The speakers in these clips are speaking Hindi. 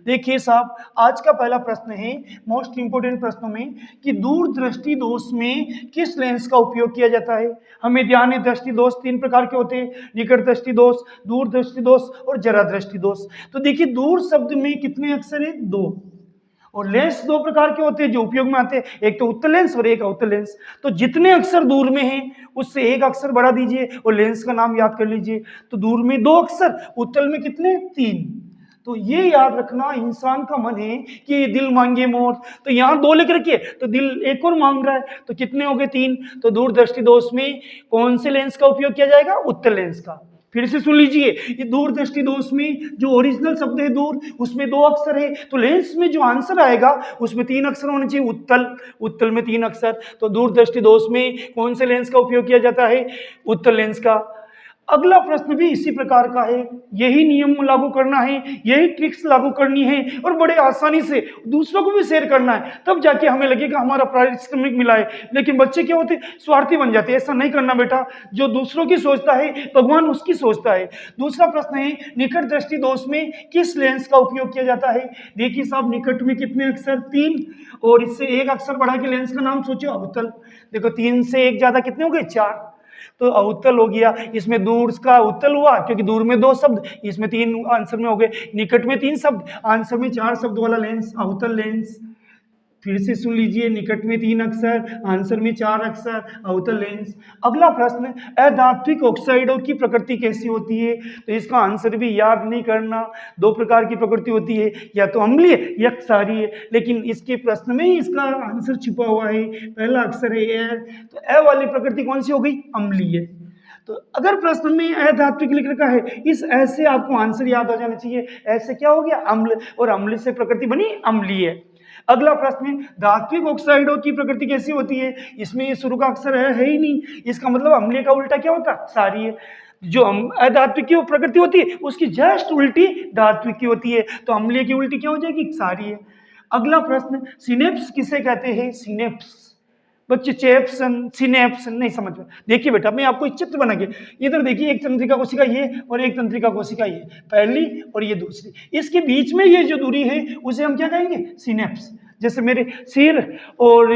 देखिए साहब, आज का पहला प्रश्न है मोस्ट इंपोर्टेंट प्रश्नों में कि दूरदृष्टि दोष में किस लेंस का उपयोग किया जाता है। हमें ध्यान है दृष्टि दोष तीन प्रकार के होते हैं, निकट दृष्टि दोष, दूर दृष्टि दोष और जरा दृष्टि दोष। तो देखिए दूर शब्द में कितने अक्षर है? दो। और लेंस दो प्रकार के होते हैं जो उपयोग में आते हैं, एक तो उत्तल लेंस और एक अवतल लेंस। तो जितने अक्षर दूर में हैं उससे एक अक्षर बढ़ा दीजिए और लेंस का नाम याद कर लीजिए। तो दूर में दो अक्षर, उत्तल में कितने? तीन। तो ये याद रखना, इंसान का मन है कि दिल मांगे मोर, तो यहाँ दो लिख रखिए तो दिल एक और मांग रहा है, तो कितने हो गए? तीन। तो दूरदृष्टि दोष में कौन से लेंस का उपयोग किया जाएगा? उत्तल लेंस का। फिर से सुन लीजिए, ये दूरदृष्टि दोष में जो ओरिजिनल शब्द है दूर, उसमें दो अक्षर है, तो लेंस में जो आंसर आएगा उसमें तीन अक्षर होने चाहिए, उत्तल, उत्तल में तीन अक्षर। तो दूरदृष्टि दोष में कौन से लेंस का उपयोग किया जाता है? उत्तल लेंस का। अगला प्रश्न भी इसी प्रकार का है, यही नियम लागू करना है, यही ट्रिक्स लागू करनी है और बड़े आसानी से दूसरों को भी शेयर करना है, तब जाके हमें लगेगा हमारा पारिश्रमिक मिला है। लेकिन बच्चे क्या होते? स्वार्थी बन जाते हैं। ऐसा नहीं करना बेटा, जो दूसरों की सोचता है भगवान उसकी सोचता है। दूसरा प्रश्न है निकट दृष्टि दोष में किस लेंस का उपयोग किया जाता है। देखिए साहब, निकट में कितने अक्षर? तीन, और इससे एक अक्षर बढ़ा के लेंस का नाम सोचो, अवतल। देखो तीन से एक ज्यादा कितने हो गए? चार। तो अवतल हो गया, इसमें दूर का उत्तल हुआ क्योंकि दूर में दो शब्द, इसमें तीन आंसर में हो गए। निकट में तीन शब्द, आंसर में चार शब्द वाला लेंस अवतल लेंस। फिर से सुन लीजिए, निकट में तीन अक्षर, आंसर में चार अक्षर, अवतल लेंस। अगला प्रश्न, अधात्विक ऑक्साइडों की प्रकृति कैसी होती है। तो इसका आंसर भी याद नहीं करना। दो प्रकार की प्रकृति होती है, या तो अम्लीय या क्षारीय, लेकिन इसके प्रश्न में ही इसका आंसर छुपा हुआ है। पहला अक्षर है ए, तो ए वाली प्रकृति कौन सी हो गई? अम्लीय। तो अगर प्रश्न में अधात्विक लिख रखा है, इस ऐसे आपको आंसर याद हो जाना चाहिए। ऐसे क्या हो गया? अम्ल, और अम्ल से प्रकृति बनी अम्लीय। अगला प्रश्न, धात्विक ऑक्साइडों की प्रकृति कैसी होती है। इसमें ये शुरू का अक्षर है ही नहीं, इसका मतलब अम्लीय का उल्टा क्या होता? क्षारीय। जो अधात्विक की प्रकृति होती है उसकी जस्ट उल्टी धात्विक की होती है, तो अम्लीय की उल्टी क्या हो जाएगी? क्षारीय। अगला प्रश्न, सिनेप्स किसे कहते हैं? सिनेप्स बच्चे, चेप्सन सिनेप्सन नहीं समझ में। देखिए बेटा, मैं आपको एक चित्र बना के, इधर देखिए, एक तंत्रिका कोशिका ये और एक तंत्रिका कोशिका ये, पहली और ये दूसरी, इसके बीच में ये जो दूरी है उसे हम क्या कहेंगे? सिनेप्स। जैसे मेरे सिर और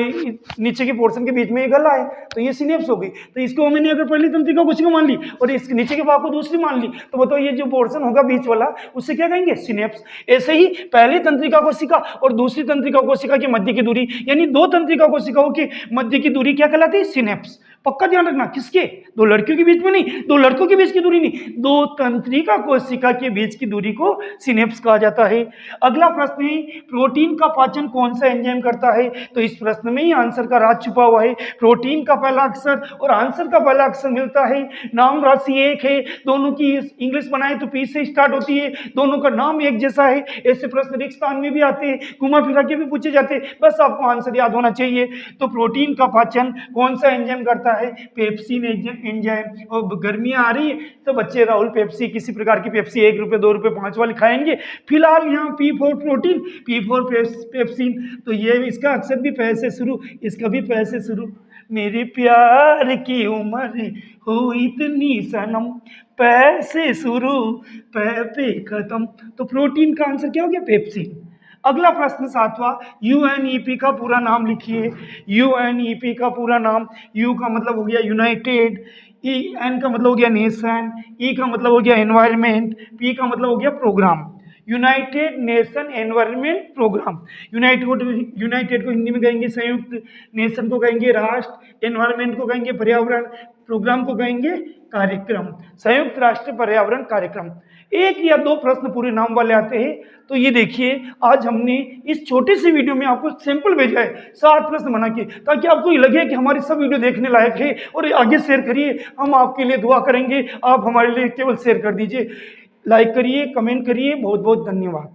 नीचे के पोर्शन के बीच में ये गला है, तो ये सिनेप्स हो गई। तो इसको मैंने अगर पहली तंत्रिका कोशिका मान ली और इसके नीचे के भाग को दूसरी मान ली, तो बताओ ये जो पोर्शन होगा बीच वाला, उसे क्या कहेंगे? सिनेप्स। ऐसे ही पहली तंत्रिका कोशिका और दूसरी तंत्रिका कोशिका की मध्य की दूरी, यानी दो तंत्रिका कोशिकाओं की मध्य की दूरी क्या कहलाती है? सिनेप्स। पक्का ध्यान रखना, किसके? दो लड़कियों के बीच में नहीं, दो लड़कों के बीच की दूरी नहीं, दो तंत्रिका कोशिका के बीच की दूरी को सिनेप्स कहा जाता है। अगला प्रश्न है, प्रोटीन का पाचन कौन सा एंजाइम करता है। तो इस प्रश्न में ही आंसर का राज छुपा हुआ है। प्रोटीन का पहला अक्षर और आंसर का पहला अक्षर मिलता है, नाम राशि एक है, दोनों की इंग्लिश बनाए तो पी से स्टार्ट होती है, दोनों का नाम एक जैसा है। ऐसे प्रश्न रिक्तान में भी आते हैं, घुमा फिरा के भी पूछे जाते हैं, बस आपको आंसर याद होना चाहिए। तो प्रोटीन का पाचन कौन सा एंजाइम करता है? Pepsin enzyme. और गर्मियां आ रही है तो बच्चे राहुल पेप्सी, किसी प्रकार की पेप्सी, 1 रुपये 2 रुपये 5 वाली खाएंगे। फिलहाल यहाँ P4 प्रोटीन, P4 पेप्सिन, तो ये इसका अक्षर भी पै से शुरू, इसका भी पै से शुरू। मेरे प्यार की उम्र हो इतनी सनम, पै से शुरू पै पे खत्म। तो प्रोटीन का आंसर क्या हो गया? पेप्सिन। अगला प्रश्न सातवां, यूएनईपी का पूरा नाम लिखिए। यूएनईपी का पूरा नाम, यू का मतलब हो गया यूनाइटेड, एन का मतलब हो गया नेशन, ई का मतलब हो गया एनवायरमेंट, पी का मतलब हो गया programme. United Nation Environment Programme. United को हिंदी में कहेंगे संयुक्त, नेशन को कहेंगे राष्ट्र, एनवायरमेंट को कहेंगे पर्यावरण, प्रोग्राम को कहेंगे कार्यक्रम, संयुक्त राष्ट्र पर्यावरण कार्यक्रम। एक या दो प्रश्न पूरे नाम वाले आते हैं। तो ये देखिए, आज हमने इस छोटी सी वीडियो में आपको सैंपल भेजा है, 7 प्रश्न बना के, ताकि आपको ये लगे कि हमारी सब वीडियो देखने लायक है, और आगे शेयर करिए, हम आपके लिए दुआ करेंगे, आप हमारे लिए केवल शेयर कर दीजिए। लाइक करिए, कमेंट करिए। बहुत बहुत धन्यवाद।